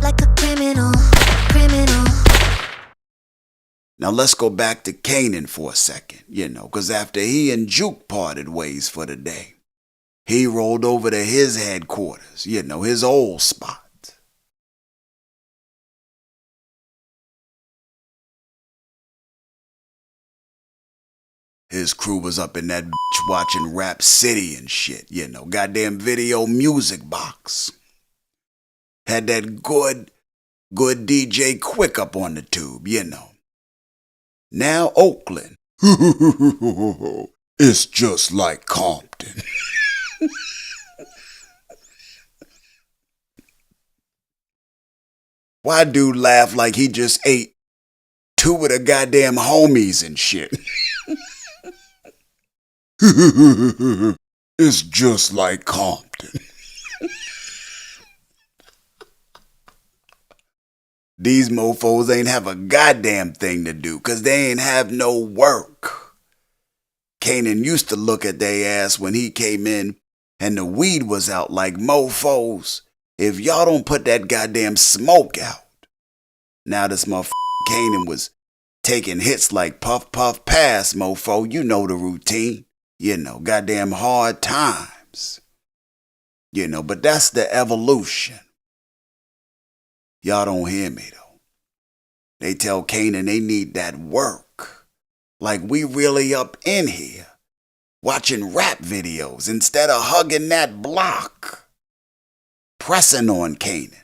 like a criminal, criminal. Now let's go back to Kanan for a second, cause after he and Juke parted ways for the day, he rolled over to his headquarters, his old spot. His crew was up in that bitch watching Rap City and shit, goddamn video music box. Had that good DJ Quick up on the tube, Now Oakland. It's just like Compton. Why dude laugh like he just ate two of the goddamn homies and shit? It's just like Compton. These mofos ain't have a goddamn thing to do, cause they ain't have no work. Kanan used to look at they ass when he came in and the weed was out like, mofos, if y'all don't put that goddamn smoke out. Now this motherfucker Kanan was taking hits like puff puff pass, mofo, you know the routine. Goddamn hard times. But that's the evolution. Y'all don't hear me though. They tell Kanan they need that work. Like we really up in here watching rap videos instead of hugging that block. Pressing on Kanan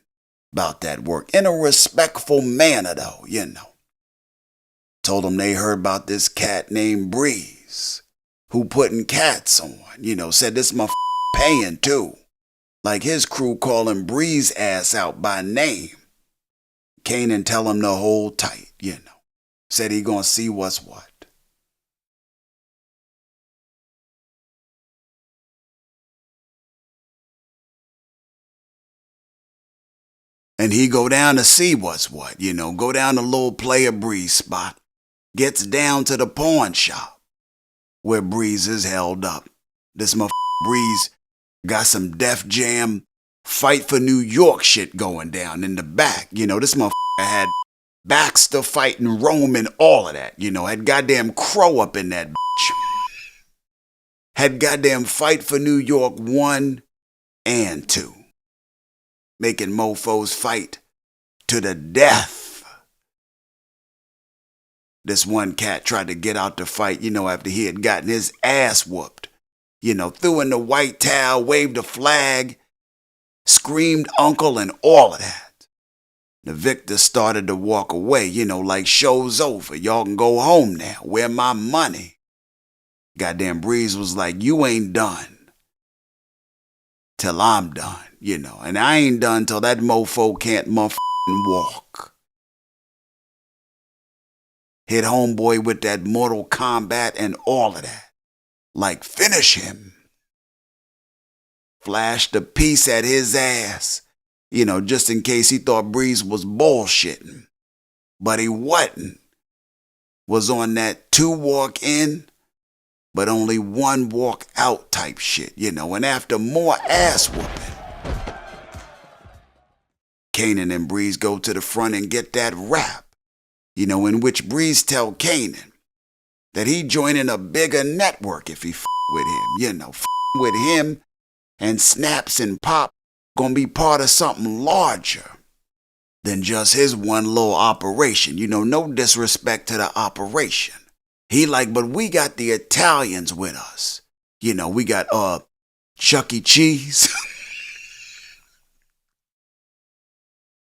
about that work in a respectful manner though, Told them they heard about this cat named Breeze who putting cats on, said this motherfucker paying too. Like his crew calling Breeze ass out by name. Kanan tell him to hold tight, Said he gonna see what's what. And he go down to see what's what, go down to little player Breeze spot. Gets down to the pawn shop where Breeze is held up. This motherfucker Breeze got some Def Jam Fight for New York shit going down in the back. This motherfucker had Baxter fighting Rome and all of that. Had goddamn Crow up in that bitch. Had goddamn Fight for New York 1 and 2. Making mofos fight to the death. This one cat tried to get out to fight, after he had gotten his ass whooped. Threw in the white towel, waved a flag, screamed uncle and all of that. The victor started to walk away, like show's over. Y'all can go home now. Where my money? Goddamn Breeze was like, you ain't done till I'm done, and I ain't done till that mofo can't motherfucking walk. Hit homeboy with that Mortal Kombat and all of that. Like, finish him. Flashed a piece at his ass, just in case he thought Breeze was bullshitting. But he wasn't. Was on that 2 walk in, but only 1 walk out type shit, and after more ass whooping, Kanan and Breeze go to the front and get that rap, in which Breeze tell Kanan that he joining a bigger network if he with him, with him and Snaps and Pop gonna be part of something larger than just his one little operation, no disrespect to the operation. He like, but we got the Italians with us, we got Chuck E. Cheese,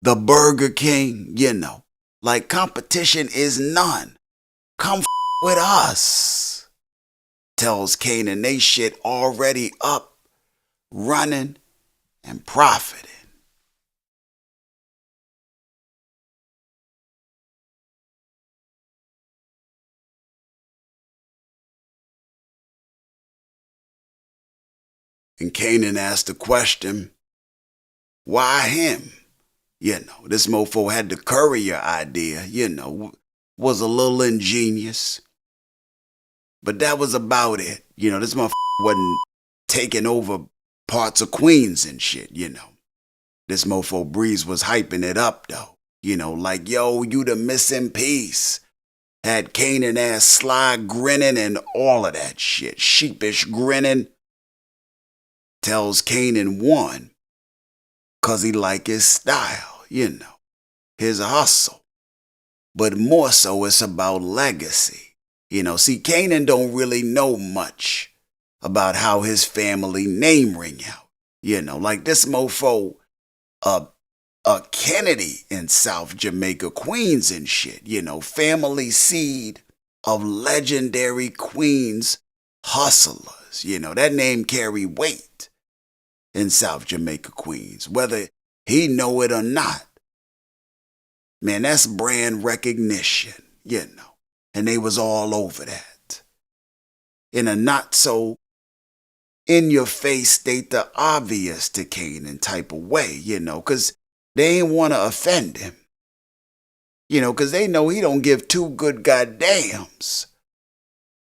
the Burger King, like competition is none. Come with us. Tells Kanan they shit already up, running, and profiting. And Kanan asked the question, why him? This mofo had the courier idea, was a little ingenious. But that was about it. This motherfucker wasn't taking over parts of Queens and shit, This mofo Breeze was hyping it up though. You know, like, yo, you the missing piece. Had Kanan ass sly grinning and all of that shit. Sheepish grinning. Tells Kanan won. Cause he like his style, you know. His hustle. But more so it's about legacy. You know, see, Kanan don't really know much about how his family name ring out. You know, like this mofo, a Kennedy in South Jamaica, Queens and shit. You know, family seed of legendary Queens hustlers. You know, that name carry weight in South Jamaica, Queens, whether he know it or not. Man, that's brand recognition, you know. And they was all over that. In a not so in-your-face state the obvious to Kanan type of way, you know, because they ain't want to offend him. You know, because they know he don't give two good goddams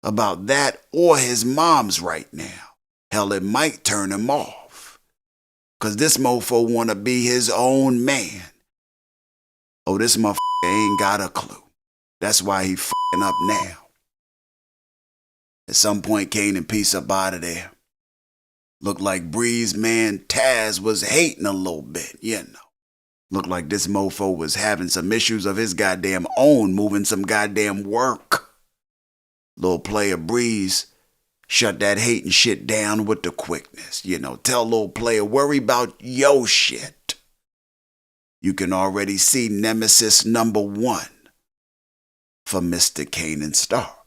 about that or his mom's right now. Hell, it might turn him off. Because this mofo want to be his own man. Oh, this motherfucker ain't got a clue. That's why he fucking up now. At some point, Kanan piece up out of there. Looked like Breeze man Taz was hating a little bit, you know. Looked like this mofo was having some issues of his goddamn own, moving some goddamn work. Little player Breeze shut that hating shit down with the quickness, you know. Tell little player, worry about yo shit. You can already see Nemesis #1 for Mr. Kanan Stark.